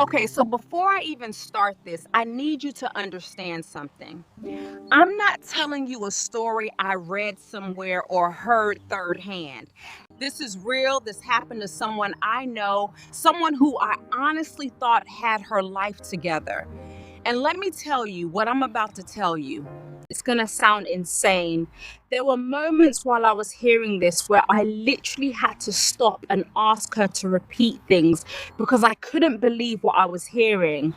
Okay, so before I even start this, I need you to understand something. I'm not telling you a story I read somewhere or heard third hand. This is real. This happened to someone I know, someone who I honestly thought had her life together. And let me tell you what I'm about to tell you. It's going to sound insane. There were moments while I was hearing this where I literally had to stop and ask her to repeat things because I couldn't believe what I was hearing.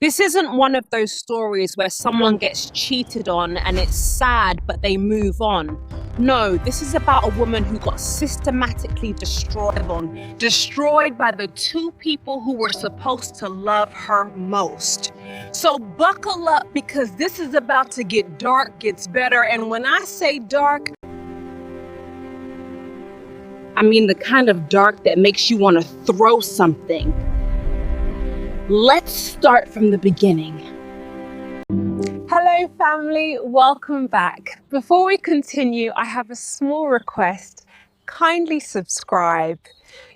This isn't one of those stories where someone gets cheated on and it's sad, but they move on. No, this is about a woman who got systematically destroyed by the two people who were supposed to love her most. So buckle up because this is about to get dark, gets better. And when I say dark, I mean the kind of dark that makes you want to throw something. Let's start from the beginning. Hello family, welcome back. Before we continue, I have a small request. Kindly subscribe.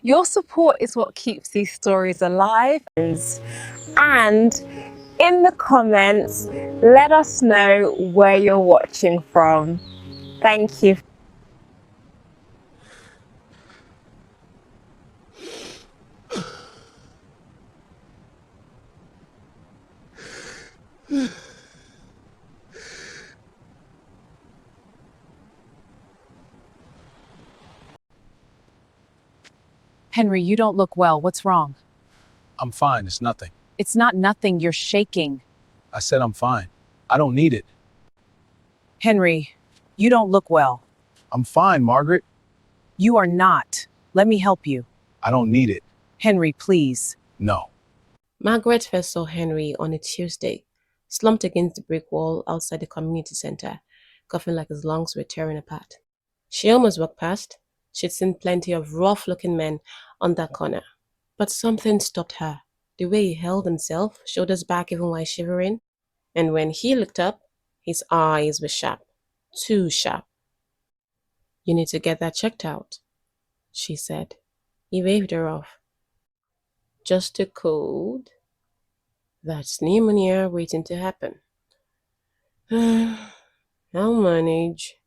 Your support is what keeps these stories alive. And in the comments, let us know where you're watching from. Thank you. Henry, you don't look well. What's wrong? I'm fine. It's nothing. It's not nothing. You're shaking. I said I'm fine. I don't need it. Henry, you don't look well. I'm fine, Margaret. You are not. Let me help you. I don't need it. Henry, please. No. Margaret first saw Henry on a Tuesday, slumped against the brick wall outside the community center, coughing like his lungs were tearing apart. She almost walked past. She'd seen plenty of rough-looking men on that corner. But something stopped her. The way he held himself, shoulders back even while shivering. And when he looked up, his eyes were sharp. Too sharp. "You need to get that checked out," she said. He waved her off. "Just a cold. That's pneumonia waiting to happen." "I'll manage."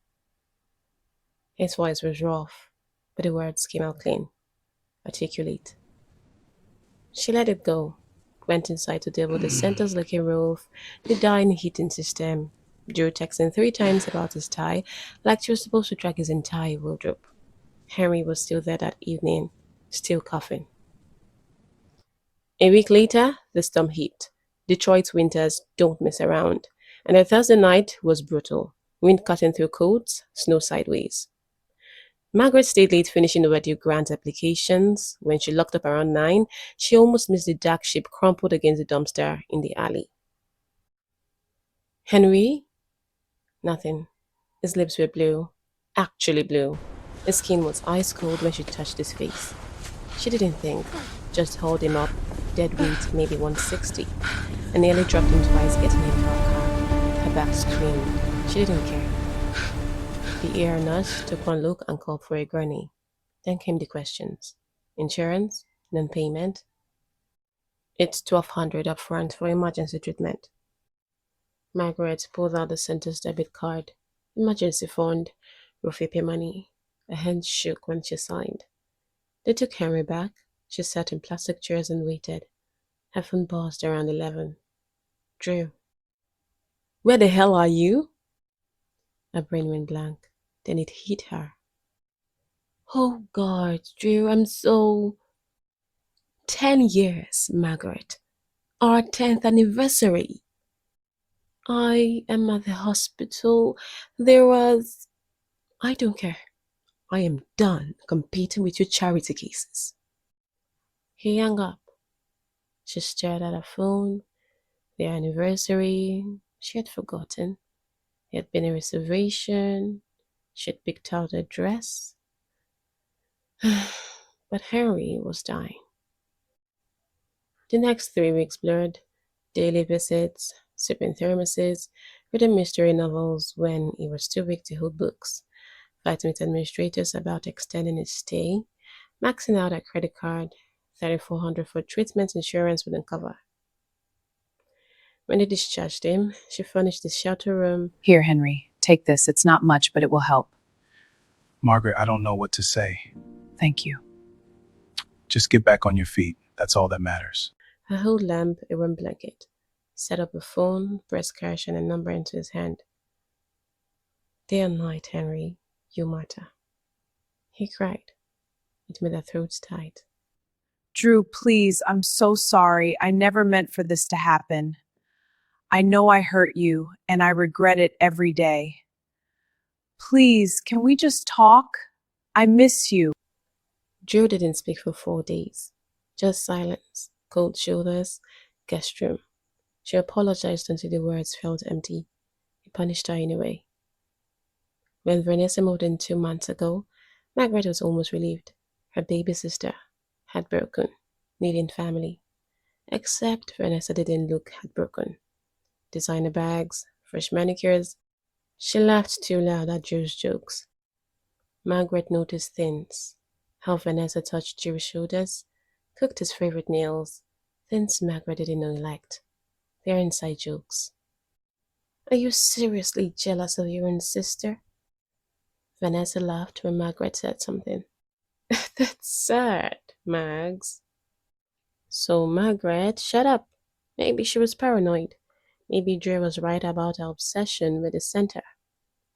His voice was rough, but the words came out clean, articulate. She let it go, went inside to deal with the center's leaking roof, the dying heating system, Drew texting 3 times about his tie, like she was supposed to track his entire wardrobe. Henry was still there that evening, still coughing. A week later, the storm hit. Detroit's winters don't mess around, and the Thursday night was brutal. Wind cutting through coats, snow sideways. Margaret stayed late finishing overdue grant applications. When she locked up around 9, she almost missed the dark shape crumpled against the dumpster in the alley. "Henry?" Nothing. His lips were blue. Actually blue. His skin was ice cold when she touched his face. She didn't think. Just hauled him up, dead weight maybe 160, and nearly dropped him twice getting him to her car. Her back screamed. She didn't care. The ER nurse took one look and called for a gurney. Then came the questions. Insurance? Non-payment? "It's $1,200 up front for emergency treatment." Margaret pulled out the center's debit card. Emergency fund, rough pay money. Her hands shook when she signed. They took Henry back. She sat in plastic chairs and waited. Her phone buzzed around 11. "Drew." "Where the hell are you?" Her brain went blank. Then it hit her. "Oh God, Drew, I'm so..." 10 years, Margaret. Our 10th anniversary. "I am at the hospital. There was..." "I don't care. I am done competing with your charity cases." He hung up. She stared at her phone. Their anniversary. She had forgotten. It had been a reservation. She had picked out a dress. But Henry was dying. The next 3 weeks blurred. Daily visits, sipping thermoses, reading mystery novels when he was too weak to hold books, fighting with administrators about extending his stay, maxing out a credit card, $3,400 for treatment insurance wouldn't cover. When they discharged him, she furnished the shelter room. Here, Henry, take this. It's not much, but it will help. Margaret, I don't know what to say. Thank you. Just get back on your feet. That's all that matters. A whole lamp, a warm blanket, set up a phone, pressed cash and a number into his hand. Day and night, Henry, you matter. He cried. It made her throat tight. Drew, please, I'm so sorry. I never meant for this to happen. I know I hurt you, and I regret it every day. Please, can we just talk? I miss you. Drew didn't speak for 4 days. Just silence, cold shoulders, guest room. She apologized until the words felt empty. He punished her anyway. When Vanessa moved in 2 months ago, Margaret was almost relieved. Her baby sister, heartbroken, needing family. Except Vanessa didn't look heartbroken. Designer bags, fresh manicures. She laughed too loud at Drew's jokes. Margaret noticed things. How Vanessa touched Drew's shoulders, cooked his favorite meals, things Margaret didn't know he liked. They're inside jokes. Are you seriously jealous of your own sister? Vanessa laughed when Margaret said something. That's sad, Mags. So Margaret, shut up. Maybe she was paranoid. Maybe Drew was right about her obsession with the center.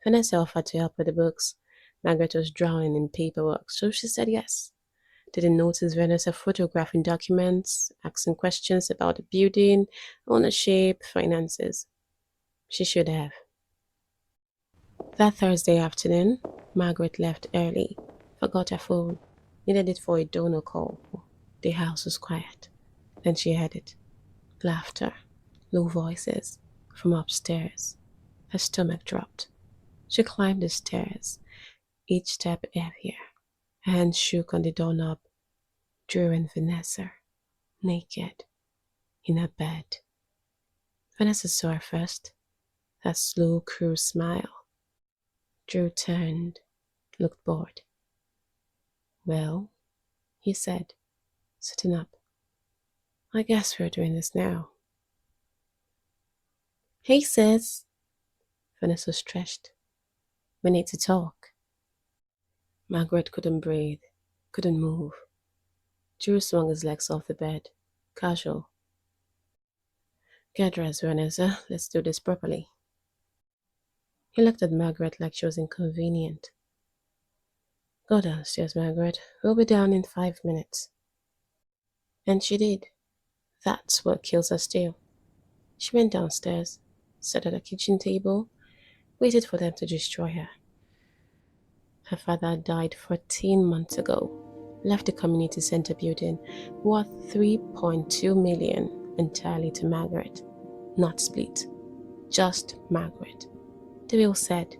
Vanessa offered to help with the books. Margaret was drowning in paperwork, so she said yes. Didn't notice Vanessa photographing documents, asking questions about the building, ownership, finances. She should have. That Thursday afternoon, Margaret left early, forgot her phone, needed it for a donor call. The house was quiet. Then she heard it. Laughter, low voices, from upstairs. Her stomach dropped. She climbed the stairs, each step heavier. Her hand shook on the doorknob. Drew and Vanessa, naked, in her bed. Vanessa saw her first, that slow, cruel smile. Drew turned, looked bored. Well, he said, sitting up. I guess we're doing this now. Hey, sis. Vanessa stretched. We need to talk. Margaret couldn't breathe, couldn't move. Drew swung his legs off the bed, casual. Get dressed, Vanessa. Let's do this properly. He looked at Margaret like she was inconvenient. Go downstairs, Margaret. We'll be down in 5 minutes. And she did. That's what kills her still. She went downstairs, sat at a kitchen table, waited for them to destroy her. Her father died 14 months ago, left the community center building worth $3.2 million entirely to Margaret, not split, just Margaret. The will said,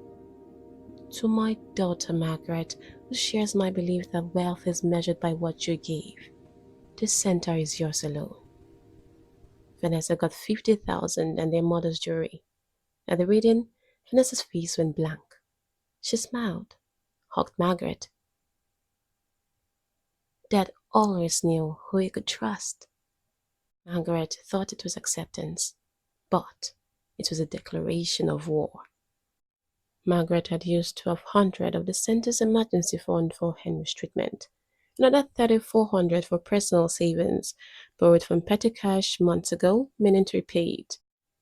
to my daughter Margaret, who shares my belief that wealth is measured by what you give. This center is yours alone. Vanessa got $50,000 and their mother's jewelry. At the reading, Vanessa's face went blank. She smiled, hugged Margaret. Dad always knew who he could trust. Margaret thought it was acceptance, but it was a declaration of war. Margaret had used $1,200 of the center's emergency fund for Henry's treatment, another $3,400 for personal savings, borrowed from petty cash months ago, meaning to repay it.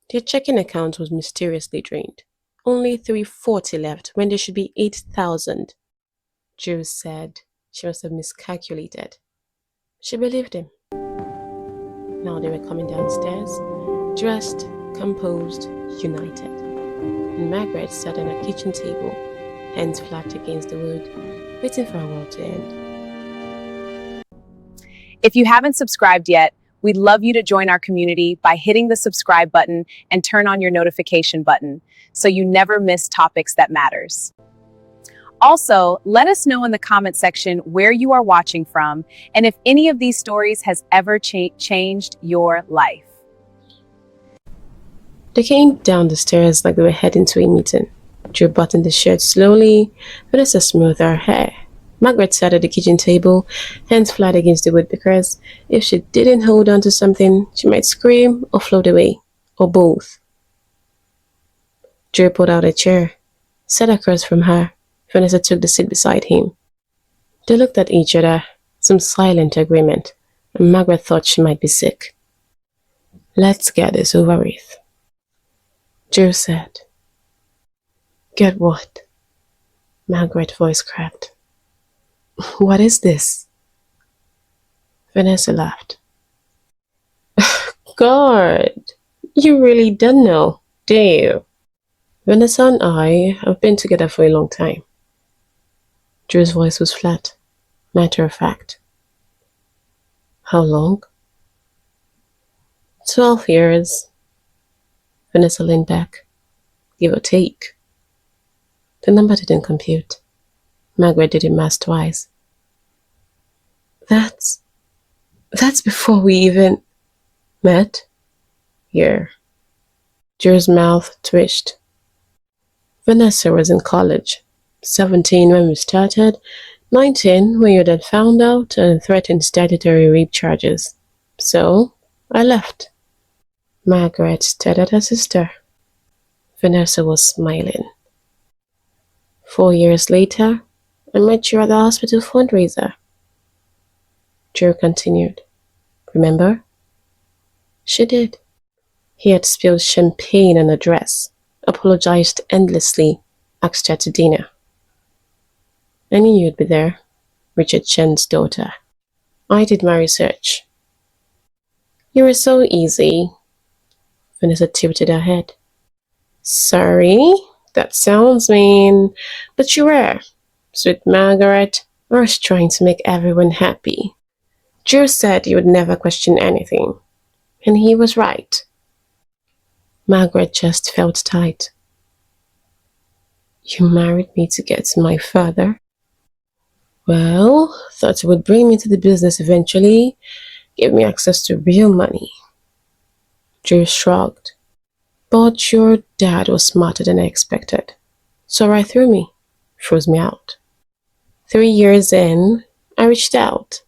Their checking account was mysteriously drained. Only $340 left when there should be $8,000. Drew said she must have miscalculated. She believed him. Now they were coming downstairs, dressed, composed, united. And Margaret sat at her kitchen table, hands flat against the wood, waiting for her world to end. If you haven't subscribed yet, we'd love you to join our community by hitting the subscribe button and turn on your notification button so you never miss topics that matters. Also, let us know in the comment section where you are watching from and if any of these stories has ever changed your life. They came down the stairs like they were heading to a meeting. Drew buttoned the shirt slowly, Vanessa smoothed her hair. Margaret sat at the kitchen table, hands flat against the wood because if she didn't hold on to something, she might scream or float away, or both. Joe pulled out a chair, sat across from her. Vanessa took the seat beside him. They looked at each other, some silent agreement, and Margaret thought she might be sick. "Let's get this over with," Joe said. "Get what?" Margaret's voice cracked. "What is this?" Vanessa laughed. "God, you really don't know, do you? Vanessa and I have been together for a long time." Joe's voice was flat, matter of fact. "How long?" 12 years. Vanessa leaned back, give or take. The number didn't compute. Margaret did the math twice. That's before we even met? Yeah. Joe's mouth twitched. Vanessa was in college. 17 when we started, 19 when your dad found out and threatened statutory rape charges. So, I left. Margaret stared at her sister. Vanessa was smiling. 4 years later, I met you at the hospital fundraiser. Joe continued. Remember? She did. He had spilled champagne on her dress, apologized endlessly, asked her to dinner. I knew you'd be there, Richard Chen's daughter. I did my research. You were so easy. Vanessa tilted her head. Sorry, that sounds mean, but you were. Sweet Margaret, I was trying to make everyone happy. Joe said you would never question anything, and he was right. Margaret just felt tight. You married me to get to my father? Well, thought it would bring me to the business eventually, give me access to real money. Joe shrugged. But your dad was smarter than I expected. Saw right through me, froze me out. 3 years in, I reached out.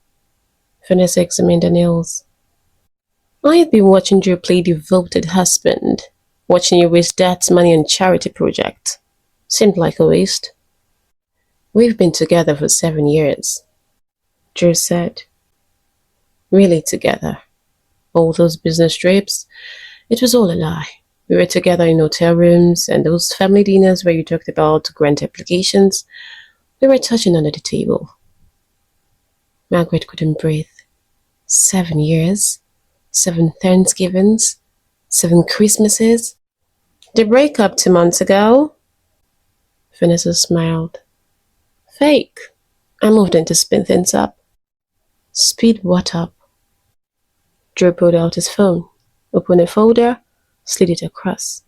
Vanessa examined her nails. I had been watching you play devoted husband, watching you waste dad's money on charity project. Seemed like a waste. We've been together for 7 years, Joe said. Really together. All those business trips, it was all a lie. We were together in hotel rooms and those family dinners where you talked about grant applications. We were touching under the table. Margaret couldn't breathe. 7 years, 7 Thanksgivings, 7 Christmases. The breakup 2 months ago? Vanessa smiled. Fake. I moved in to speed things up. Speed what up? Joe pulled out his phone, opened a folder, slid it across.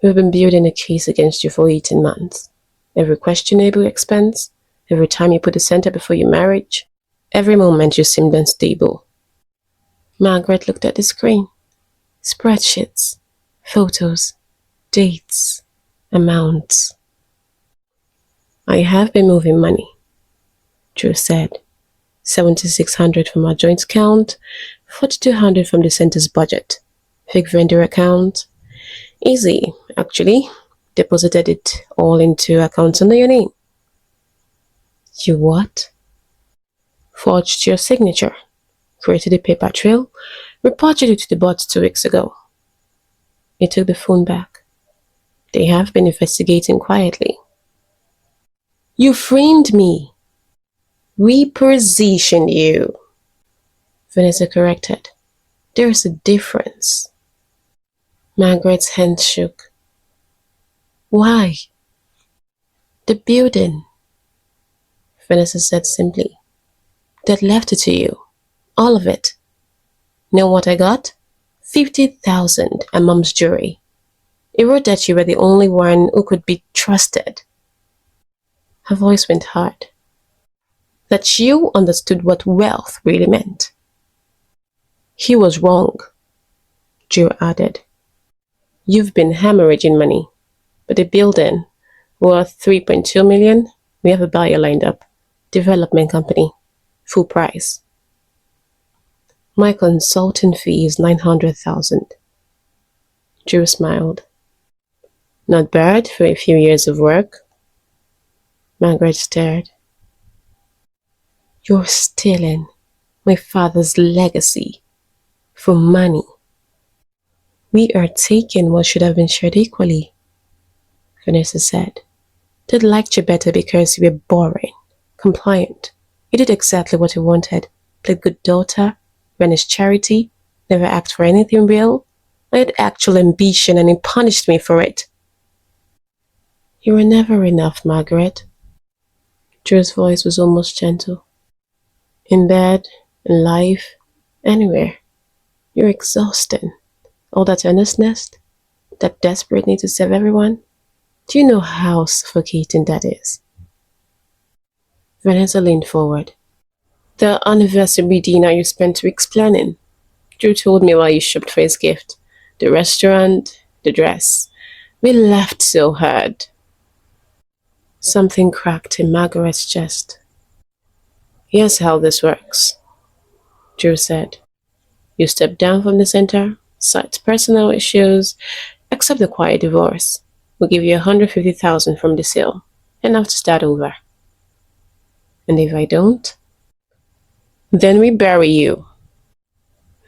We've been building a case against you for 18 months. Every questionable expense, every time you put a center before your marriage, every moment you seemed unstable. Margaret looked at the screen. Spreadsheets, photos, dates, amounts. I have been moving money, Joe said. 7,600 from our joint account, 4,200 from the center's budget. Fake vendor account. Easy, actually. Deposited it all into accounts under your name. You what? Forged your signature. Created a paper trail. Reported it to the board 2 weeks ago. He took the phone back. They have been investigating quietly. You framed me. Repositioned you. Vanessa corrected. There's a difference. Margaret's hand shook. Why? The building, Vanessa said simply. That left it to you. All of it. Know what I got? 50,000 and Mom's jewelry. It wrote that you were the only one who could be trusted. Her voice went hard. That you understood what wealth really meant. He was wrong, Joe added. You've been hemorrhaging money, but the building, worth 3.2 million, We have a buyer lined up. Development company. Full price. My consultant fee is 900,000. Drew smiled. Not bad for a few years of work. Margaret stared. You're stealing my father's legacy for money. We are taking what should have been shared equally, Vanessa said. They'd liked you better because you were boring, compliant. You did exactly what you wanted. Played good daughter, ran his charity, never asked for anything real. I had actual ambition and he punished me for it. You were never enough, Margaret. Drew's voice was almost gentle. In bed, in life, anywhere. You're exhausting. All that earnestness, that desperate need to save everyone. Do you know how suffocating that is? Vanessa leaned forward. The anniversary dinner you spent weeks planning. Drew told me while you shopped for his gift. The restaurant, the dress. We laughed so hard. Something cracked in Margaret's chest. Here's how this works, Drew said. You step down from the center, cite personal issues, accept the quiet divorce. We'll give you 150,000 from the sale, enough to start over. And if I don't, then we bury you.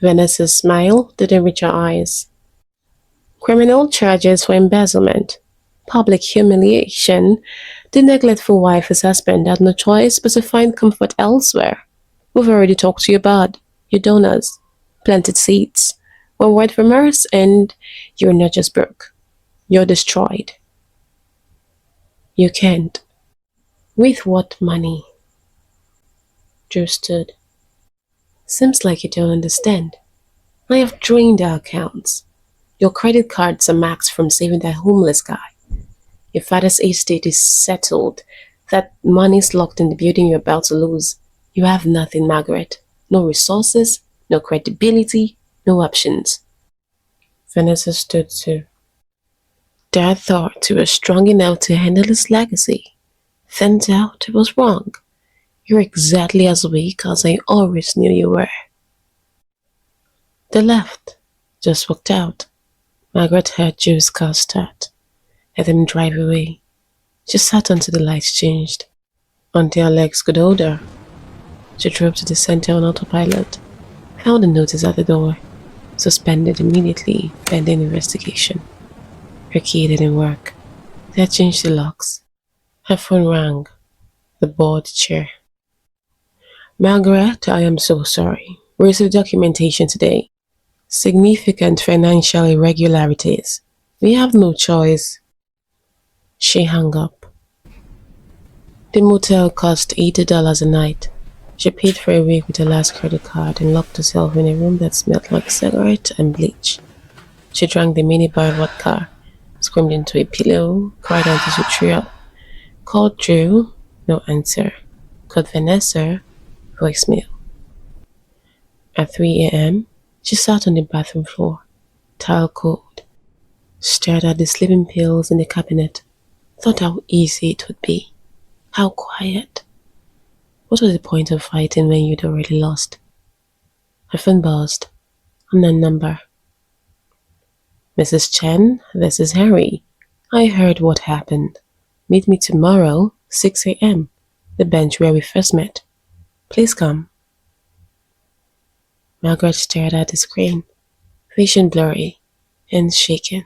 Vanessa's smile didn't reach her eyes. Criminal charges for embezzlement, public humiliation. The neglectful wife and husband had no choice but to find comfort elsewhere. We've already talked to you about your donors, planted seeds. One word from us and you're not just broke. You're destroyed. You can't. With what money? Drew stood. Seems like you don't understand. I have drained our accounts. Your credit cards are maxed from saving that homeless guy. Your father's estate is settled. That money's locked in the building you're about to lose. You have nothing, Margaret. No resources, no credibility, no options. Vanessa stood too. Dad thought you were strong enough to handle his legacy. Turns out it was wrong. You're exactly as weak as I always knew you were. They left, just walked out. Margaret heard Drew's car start, let them drive away. She sat until the lights changed, until her legs could hold her. She drove to the center on autopilot, found a notice at the door, suspended immediately pending investigation. Her key didn't work. They had changed the locks. Her phone rang. The board chair. Margaret, I am so sorry. We received documentation today. Significant financial irregularities. We have no choice. She hung up. The motel cost $80 a night. She paid for a week with her last credit card and locked herself in a room that smelled like cigarette and bleach. She drank the minibar vodka, screamed into a pillow, cried until she threw up. Called Drew, no answer. Called Vanessa, voicemail. At 3 a.m., she sat on the bathroom floor, towel cold, stared at the sleeping pills in the cabinet, thought how easy it would be, how quiet. What was the point of fighting when you'd already lost? Her phone buzzed. Unknown number. Mrs. Chen, this is Harry. I heard what happened. Meet me tomorrow, 6 a.m., the bench where we first met. Please come. Margaret stared at the screen, vision blurry, hands shaking.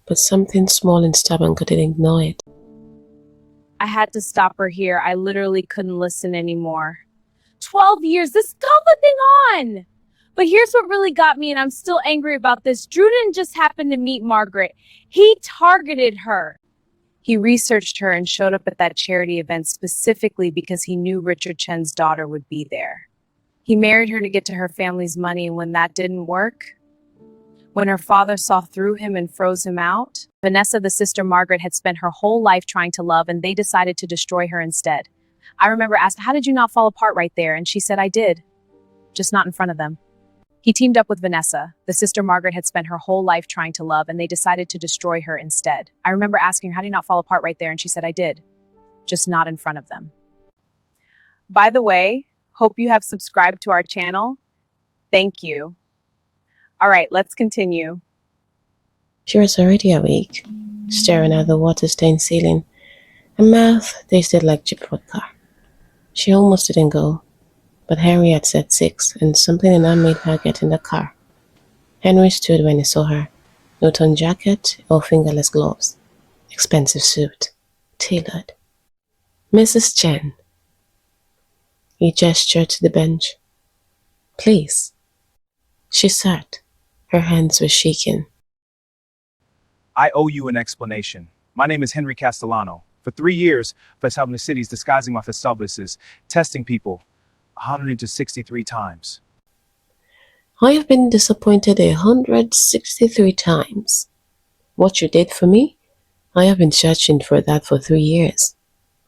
But something small and stubborn couldn't ignore it. I had to stop her here. I literally couldn't listen anymore. 12 years, this COVID thing on! But here's what really got me, and I'm still angry about this. Drew didn't just happen to meet Margaret. He targeted her. He researched her and showed up at that charity event specifically because he knew Richard Chen's daughter would be there. He married her to get to her family's money, and when that didn't work, when her father saw through him and froze him out, Vanessa, the sister Margaret, had spent her whole life trying to love, and they decided to destroy her instead. I remember asking, how did you not fall apart right there? And she said, I did, just not in front of them. He teamed up with Vanessa. The sister Margaret had spent her whole life trying to love, and they decided to destroy her instead. I remember asking her, how do you not fall apart right there? And she said, I did, just not in front of them. By the way, hope you have subscribed to our channel. Thank you. All right, let's continue. She was already awake, staring at the water-stained ceiling. Her mouth tasted like cheap vodka. She almost didn't go, but Henry had said 6, and something in her made her get in the car. Henry stood when he saw her. No torn jacket or fingerless gloves. Expensive suit. Tailored. Mrs. Chen. He gestured to the bench. Please. She sat. Her hands were shaking. I owe you an explanation. My name is Henry Castellano. For 3 years, I've been helping the cities disguising my services, testing people 163 times. I have been disappointed 163 times. What you did for me? I have been searching for that for 3 years.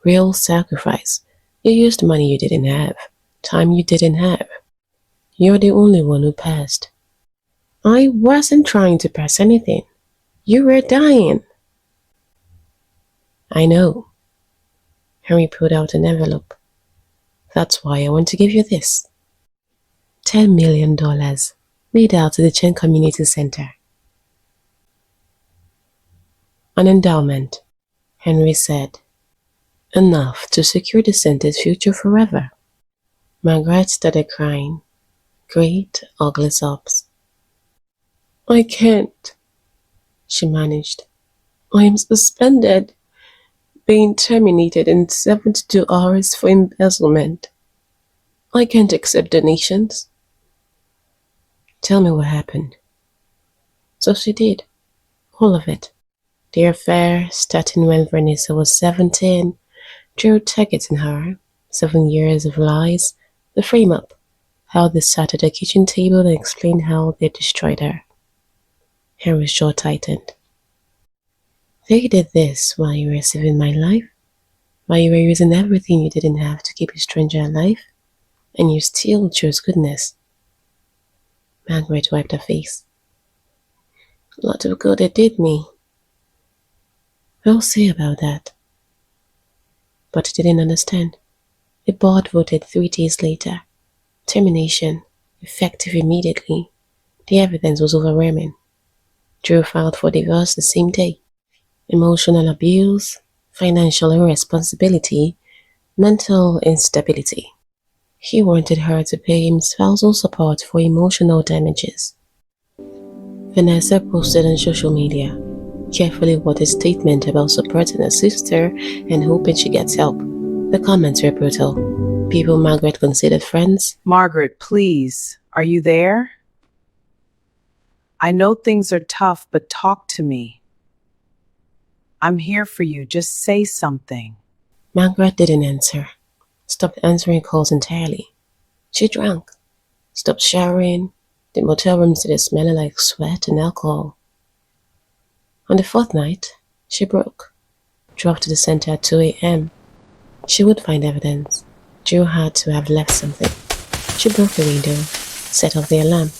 Real sacrifice. You used money you didn't have. Time you didn't have. You're the only one who passed. I wasn't trying to pass anything. You were dying. I know. Henry pulled out an envelope. That's why I want to give you this. $10 million made out to the Chen Community Center. An endowment, Henry said. Enough to secure the center's future forever. Margaret started crying. Great, ugly sobs. I can't, she managed. I am suspended, being terminated in 72 hours for embezzlement. I can't accept donations. Tell me what happened. So she did. All of it. The affair, starting when Vanessa was 17, drew targeting her. 7 years of lies. The frame-up. How they sat at the kitchen table and explained how they destroyed her. Henry's jaw tightened. They did this while you were saving my life? While you were using everything you didn't have to keep a stranger alive? And you still chose goodness? Margaret wiped her face. A lot of good it did me. We'll see about that. But he didn't understand. The board voted 3 days later. Termination, effective immediately. The evidence was overwhelming. Drew filed for divorce the same day. Emotional abuse, financial irresponsibility, mental instability. He wanted her to pay him spousal support for emotional damages. Vanessa posted on social media, carefully worded statement about supporting her sister and hoping she gets help. The comments were brutal. People Margaret considered friends. Margaret, please, are you there? I know things are tough, but talk to me. I'm here for you. Just say something. Margaret didn't answer. Stopped answering calls entirely. She drank. Stopped showering. The motel room started smelling like sweat and alcohol. On the 4th night, she broke. Drove to the center at 2 a.m. She would find evidence. Drew had to have left something. She broke the window, set off the alarm.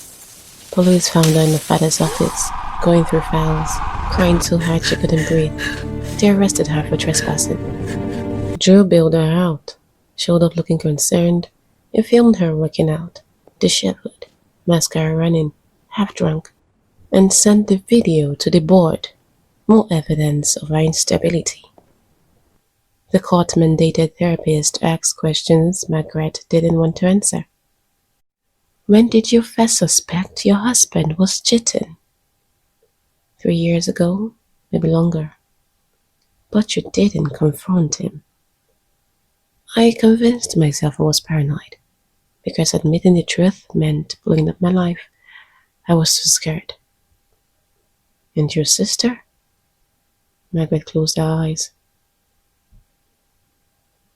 Police found her in the father's office, going through files, crying so hard she couldn't breathe. They arrested her for trespassing. Drew bailed her out, showed up looking concerned, and filmed her working out, disheveled, mascara running, half drunk, and sent the video to the board. More evidence of her instability. The court-mandated therapist asked questions Margaret didn't want to answer. When did you first suspect your husband was cheating? 3 years ago, maybe longer. But you didn't confront him. I convinced myself I was paranoid, because admitting the truth meant blowing up my life. I was too scared. And your sister? Margaret closed her eyes.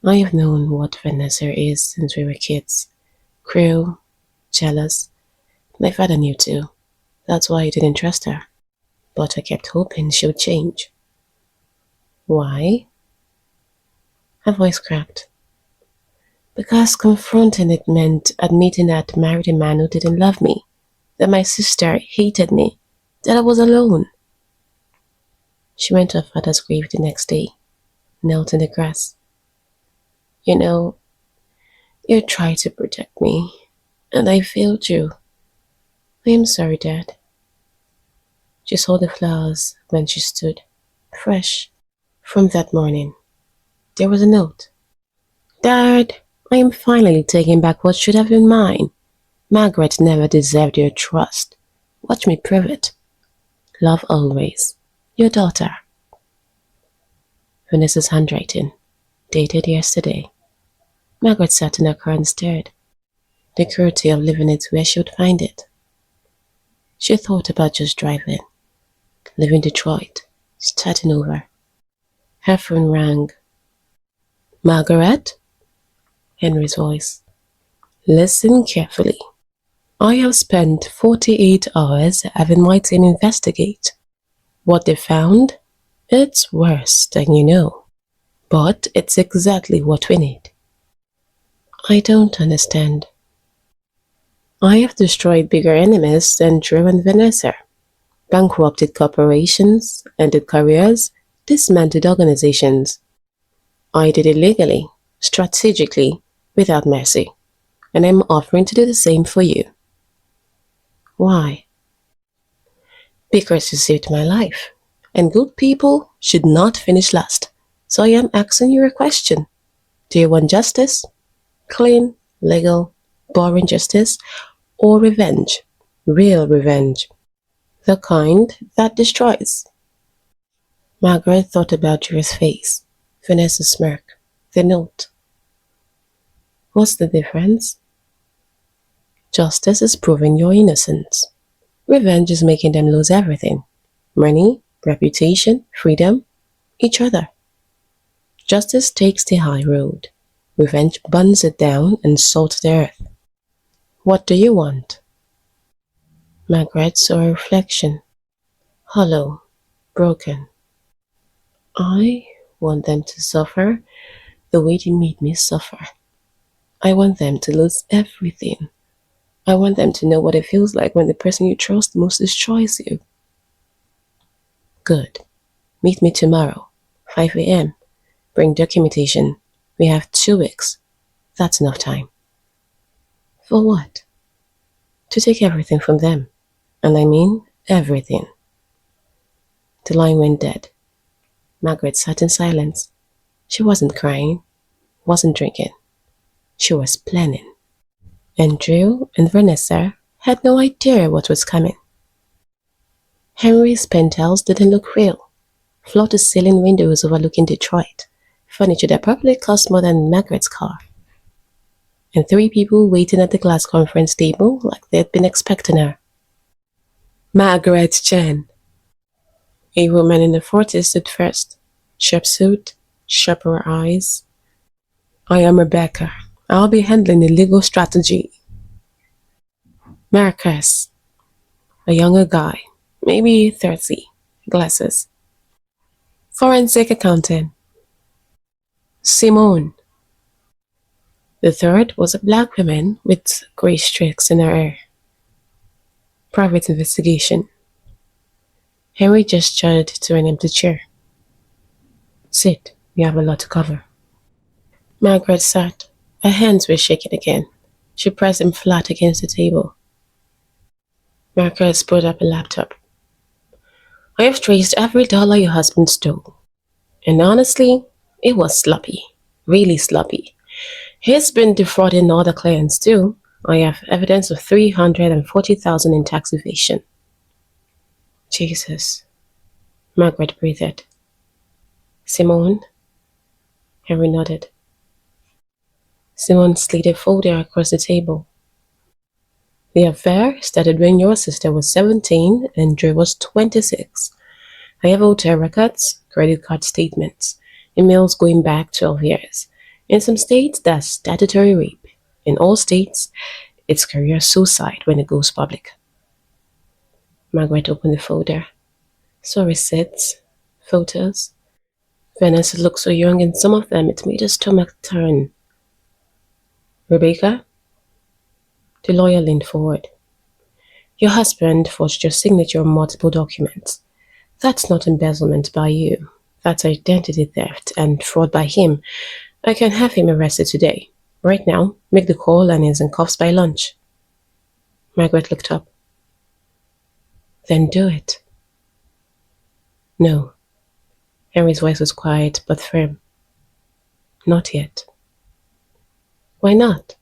I have known what Vanessa is since we were kids. Cruel, jealous. My father knew too. That's why I didn't trust her. But I kept hoping she would change. Why? Her voice cracked. Because confronting it meant admitting that I'd married a man who didn't love me, that my sister hated me, that I was alone. She went to her father's grave the next day, knelt in the grass, You know, you tried to protect me, and I failed you. I am sorry, Dad. She saw the flowers when she stood, fresh, from that morning. There was a note. Dad, I am finally taking back what should have been mine. Margaret never deserved your trust. Watch me prove it. Love always. Your daughter. Vanessa's handwriting, dated yesterday. Margaret sat in her car and stared. The cruelty of leaving it where she would find it. She thought about just driving, leaving Detroit, starting over. Her phone rang. Margaret? Henry's voice. Listen carefully. I have spent 48 hours having my team investigate. What they found? It's worse than you know. But it's exactly what we need. I don't understand. I have destroyed bigger enemies than Drew and Vanessa. Bankrupted corporations, ended careers, dismantled organizations. I did it legally, strategically, without mercy. And I'm offering to do the same for you. Why? Because you saved my life. And good people should not finish last. So I am asking you a question. Do you want justice? Clean, legal, boring justice? Or revenge? Real revenge? The kind that destroys. Margaret thought about Drew's face, Vanessa's smirk, the note. What's the difference? Justice is proving your innocence. Revenge is making them lose everything. Money, reputation, freedom, each other. Justice takes the high road. Revenge burns it down and salts the earth. What do you want? Margaret saw a reflection. Hollow, broken. I want them to suffer the way they made me suffer. I want them to lose everything. I want them to know what it feels like when the person you trust most destroys you. Good. Meet me tomorrow, 5 a.m. Bring documentation. We have 2 weeks. That's enough time. For what? To take everything from them. And I mean everything. The line went dead. Margaret sat in silence. She wasn't crying, wasn't drinking. She was planning. And Drew and Vanessa had no idea what was coming. Henry's penthouse didn't look real. Floor-to-ceiling windows overlooking Detroit. Furniture that probably cost more than Margaret's car. And 3 people waiting at the glass conference table like they'd been expecting her. Margaret Chen. A woman in the 40s stood first. Sharp suit, sharper eyes. I am Rebecca. I'll be handling the legal strategy. Marcus. A younger guy, maybe 30, glasses. Forensic accountant. Simone. The third was a black woman with gray streaks in her hair. Private investigation. Henry gestured to an empty chair. Sit, we have a lot to cover. Margaret sat. Her hands were shaking again. She pressed them flat against the table. Marcus pulled up a laptop. I have traced every dollar your husband stole. And honestly, it was sloppy. Really sloppy. He's been defrauding other clients too. I have evidence of $340,000 in tax evasion. Jesus. Margaret breathed. Simone? Henry nodded. Simone slid a folder across the table. The affair started when your sister was 17 and Drew was 26. I have hotel records, credit card statements, emails going back 12 years. In some states, that's statutory rape. In all states, it's career suicide when it goes public. Margaret opened the folder. Saw receipts, photos. Vanessa looked so young in some of them it made her stomach turn. Rebecca? The lawyer leaned forward. Your husband forged your signature on multiple documents. That's not embezzlement by you. That's identity theft and fraud by him. I can have him arrested today. Right now, make the call and he's in cuffs by lunch. Margaret looked up. Then do it. No. Henry's voice was quiet but firm. Not yet. Why not?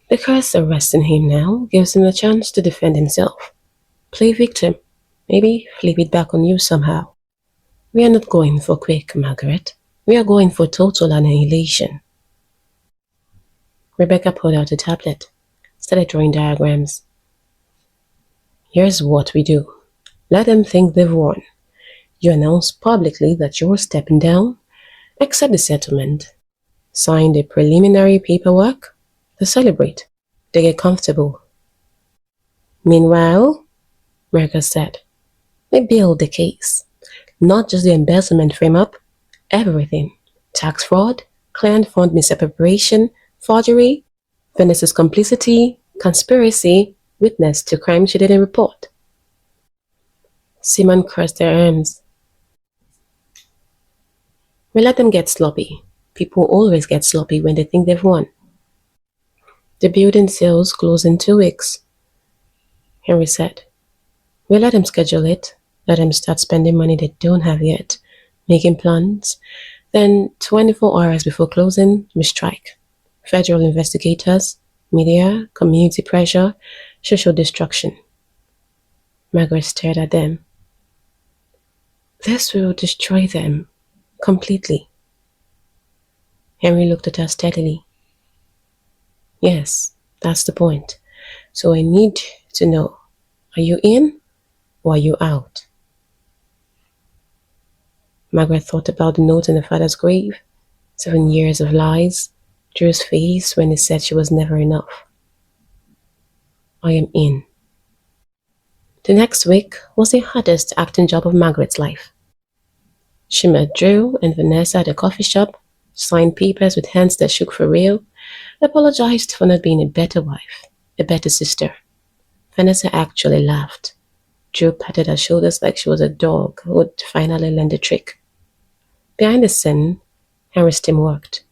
Because arresting him now gives him a chance to defend himself. Play victim. Maybe flip it back on you somehow. We are not going for quick, Margaret. We are going for total annihilation. Rebecca pulled out a tablet, started drawing diagrams. Here's what we do. Let them think they've won. You announce publicly that you're stepping down, accept the settlement, sign the preliminary paperwork, they celebrate, they get comfortable. Meanwhile, Margaret said, we build the case. Not just the embezzlement frame-up, everything. Tax fraud, client fund misappropriation, forgery, Vanessa's complicity, conspiracy, witness to crime she didn't report. Simon crossed their arms. We let them get sloppy. People always get sloppy when they think they've won. The building sales close in 2 weeks, Henry said. We let them schedule it, let them start spending money they don't have yet, making plans. Then 24 hours before closing, we strike. Federal investigators, media, community pressure, social destruction. Margaret stared at them. This will destroy them completely. Henry looked at her steadily. Yes, that's the point. So I need to know, are you in or are you out? Margaret thought about the note in her father's grave. 7 years of lies. Drew's face when he said she was never enough. I am in. The next week was the hardest acting job of Margaret's life. She met Drew and Vanessa at a coffee shop, signed papers with hands that shook for real, apologized for not being a better wife, a better sister. Vanessa actually laughed. Drew patted her shoulders like she was a dog who would finally learn the trick. Behind the scene, Henry's team worked.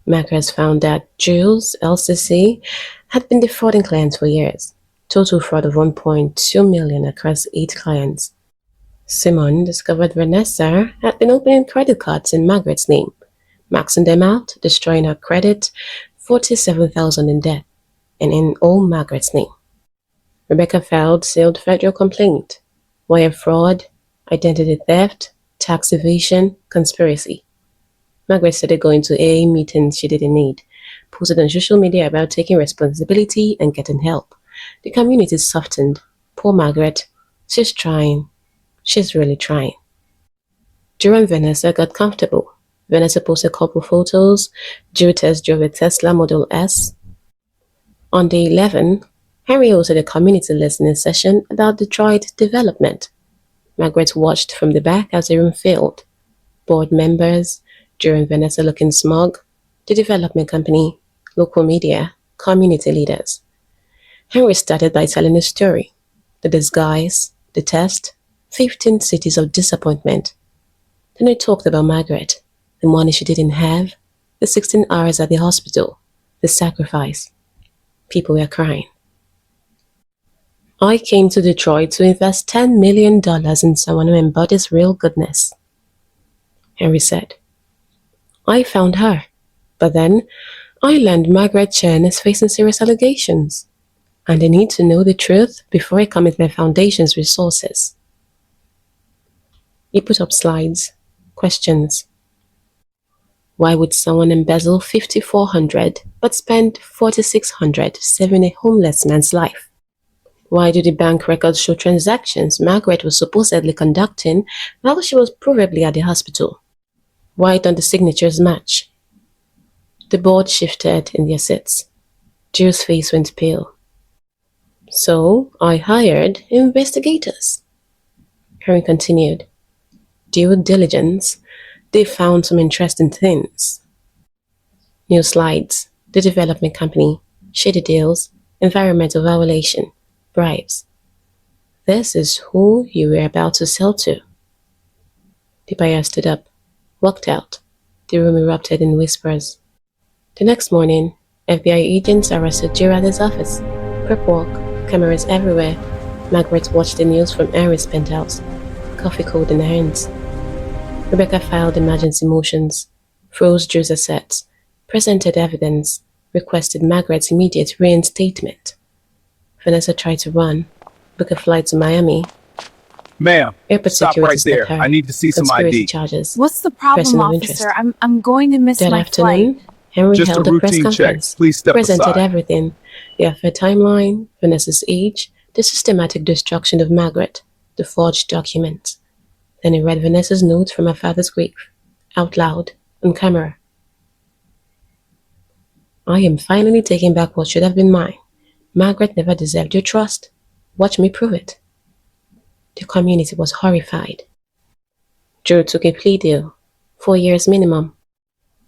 Margaret found that Drew's LCC had been defrauding clients for years. Total fraud of $1.2 million across 8 clients. Simon discovered Vanessa had been opening credit cards in Margaret's name, maxing them out, destroying her credit, $47,000 in debt, and in all Margaret's name. Rebecca filed sealed federal complaint, wire fraud, identity theft, tax evasion, conspiracy. Margaret started going to AA meetings she didn't need, posted on social media about taking responsibility and getting help. The community softened. Poor Margaret. She's trying. She's really trying. Drew and Vanessa got comfortable. Vanessa posted couple photos. Drew test drove a Tesla Model S. On day 11, Henry hosted a community listening session about Detroit development. Margaret watched from the back as the room filled. Board members, Drew and Vanessa looking smug, the development company, local media, community leaders. Henry started by telling a story. The disguise, the test, 15 cities of disappointment. Then he talked about Margaret, the money she didn't have, the 16 hours at the hospital, the sacrifice. People were crying. I came to Detroit to invest $10 million in someone who embodies real goodness, Henry said. I found her, but then I learned Margaret Chen is facing serious allegations, and I need to know the truth before I commit my foundation's resources. He put up slides, questions. Why would someone embezzle $5,400 but spend $4,600 saving a homeless man's life? Why do the bank records show transactions Margaret was supposedly conducting while she was probably at the hospital? Why don't the signatures match? The board shifted in their seats. Drew's face went pale. So I hired investigators. Henry continued. Due diligence. They found some interesting things. New slides. The development company. Shady deals. Environmental violation. Bribes. This is who you were about to sell to. The buyer stood up, walked out. The room erupted in whispers. The next morning, FBI agents arrested Joe at his office. Prep walk, cameras everywhere. Margaret watched the news from Henry's penthouse, coffee cold in her hands. Rebecca filed emergency motions, froze Joe's assets, presented evidence, requested Margaret's immediate reinstatement. Vanessa tried to run, book a flight to Miami. Ma'am, Airport stop security right there. stopped her. I need to see some Conspiracy ID. charges. What's the problem, Person of officer? interest. I'm going to miss That my afternoon, flight. Henry Just a held a press routine check. conference. Please step Presented aside. everything: the affair timeline, Vanessa's age, the systematic destruction of Margaret, the forged documents. Then he read Vanessa's notes from her father's grave, out loud, on camera. I am finally taking back what should have been mine. Margaret never deserved your trust. Watch me prove it. The community was horrified. Joe took a plea deal, 4 years minimum.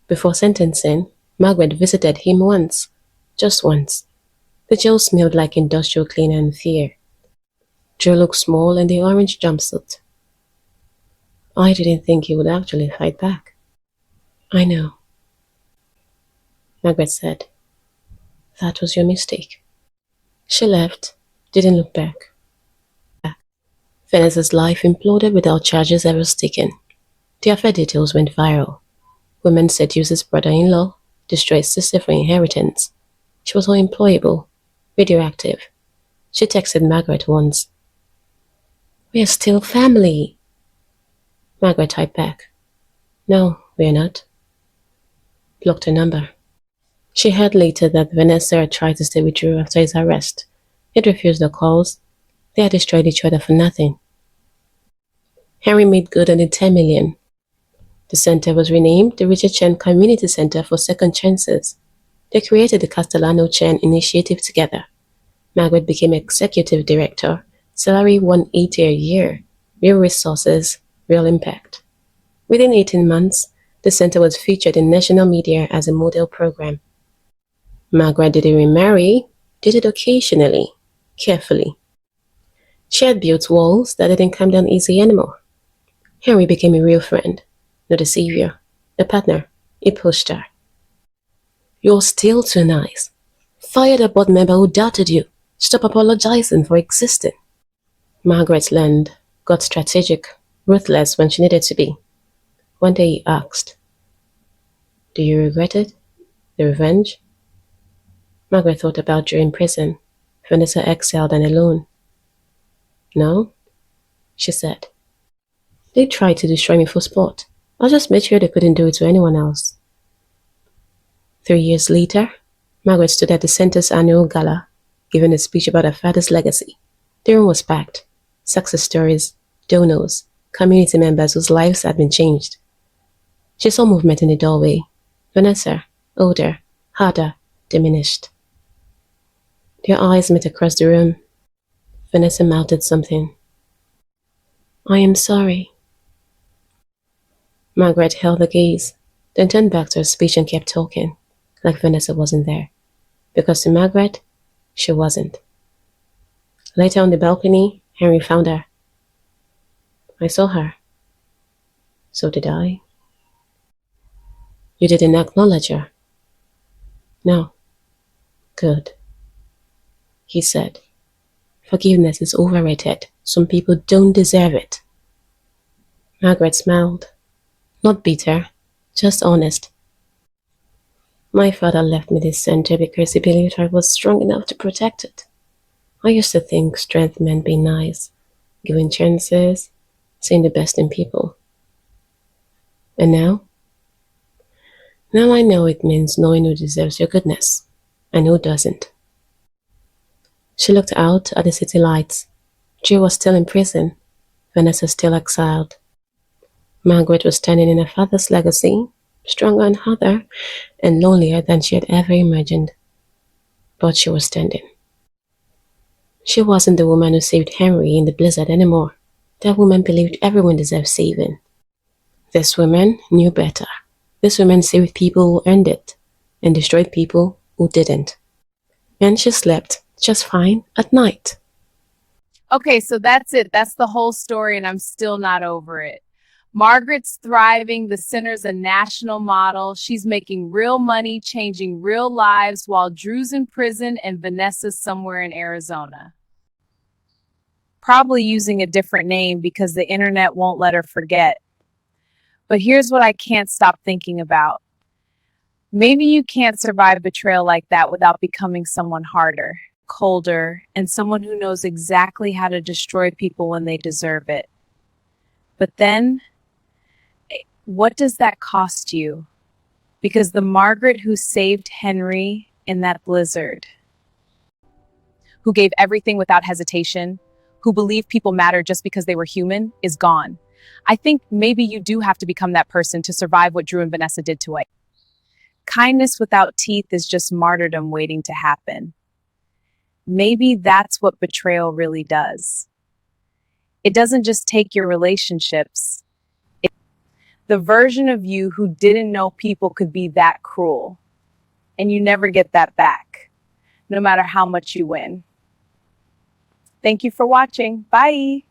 Before sentencing, Margaret visited him once, just once. The jail smelled like industrial cleaner and fear. Joe looked small in the orange jumpsuit. I didn't think he would actually fight back. I know, Margaret said. That was your mistake. She left, didn't look back. Vanessa's life imploded without charges ever taken. The affair details went viral. Women seduced his brother-in-law, destroyed his sister for inheritance. She was unemployable, radioactive. She texted Margaret once. "We are still family." Margaret typed back. "No, we're not." Blocked her number. She heard later that Vanessa had tried to stay with Drew after his arrest. He'd refused the calls. They had destroyed each other for nothing. Henry made good on the 10 million. The center was renamed the Richard Chen Community Center for Second Chances. They created the Castellano Chen Initiative together. Margaret became executive director, salary 180 a year, real resources, real impact. Within 18 months, the center was featured in national media as a model program. Margaret didn't remarry, did it occasionally, carefully. She had built walls that didn't come down easy anymore. Henry became a real friend, not a savior, a partner. He pushed her. "You're still too nice. Fire the board member who doubted you. Stop apologizing for existing." Margaret learned, got strategic, ruthless when she needed to be. One day he asked, "Do you regret it? The revenge?" Margaret thought about Joe in prison. Vanessa exiled and alone. "No," she said. "They tried to destroy me for sport. I just made sure they couldn't do it to anyone else." 3 years later, Margaret stood at the center's annual gala, giving a speech about her father's legacy. The room was packed. Success stories, donors, community members whose lives had been changed. She saw movement in the doorway. Vanessa, older, harder, diminished. Their eyes met across the room. Vanessa mouthed something. "I am sorry." Margaret held the gaze, then turned back to her speech and kept talking, like Vanessa wasn't there. Because to Margaret, she wasn't. Later on the balcony, Henry found her. "I saw her." "So did I." "You didn't acknowledge her." "No." "Good," he said. "Forgiveness is overrated. Some people don't deserve it." Margaret smiled. Not bitter, just honest. "My father left me this center because he believed I was strong enough to protect it. I used to think strength meant being nice, giving chances, seeing the best in people. And now? Now I know it means knowing who deserves your goodness and who doesn't." She looked out at the city lights. Joe was still in prison. Vanessa still exiled. Margaret was standing in her father's legacy, stronger and harder and lonelier than she had ever imagined. But she was standing. She wasn't the woman who saved Henry in the blizzard anymore. That woman believed everyone deserved saving. This woman knew better. This woman saved people who earned it and destroyed people who didn't. And she slept just fine at night. Okay, so that's it. That's the whole story, and I'm still not over it. Margaret's thriving, the center's a national model. She's making real money, changing real lives, while Drew's in prison and Vanessa's somewhere in Arizona. Probably using a different name because the internet won't let her forget. But here's what I can't stop thinking about. Maybe you can't survive betrayal like that without becoming someone harder, colder, and someone who knows exactly how to destroy people when they deserve it. But then, what does that cost you? Because the Margaret who saved Henry in that blizzard, who gave everything without hesitation, who believed people mattered just because they were human, is gone. I think maybe you do have to become that person to survive what Drew and Vanessa did to Ike. Kindness without teeth is just martyrdom waiting to happen. Maybe that's what betrayal really does. It doesn't just take your relationships. The version of you who didn't know people could be that cruel. And you never get that back, no matter how much you win. Thank you for watching. Bye.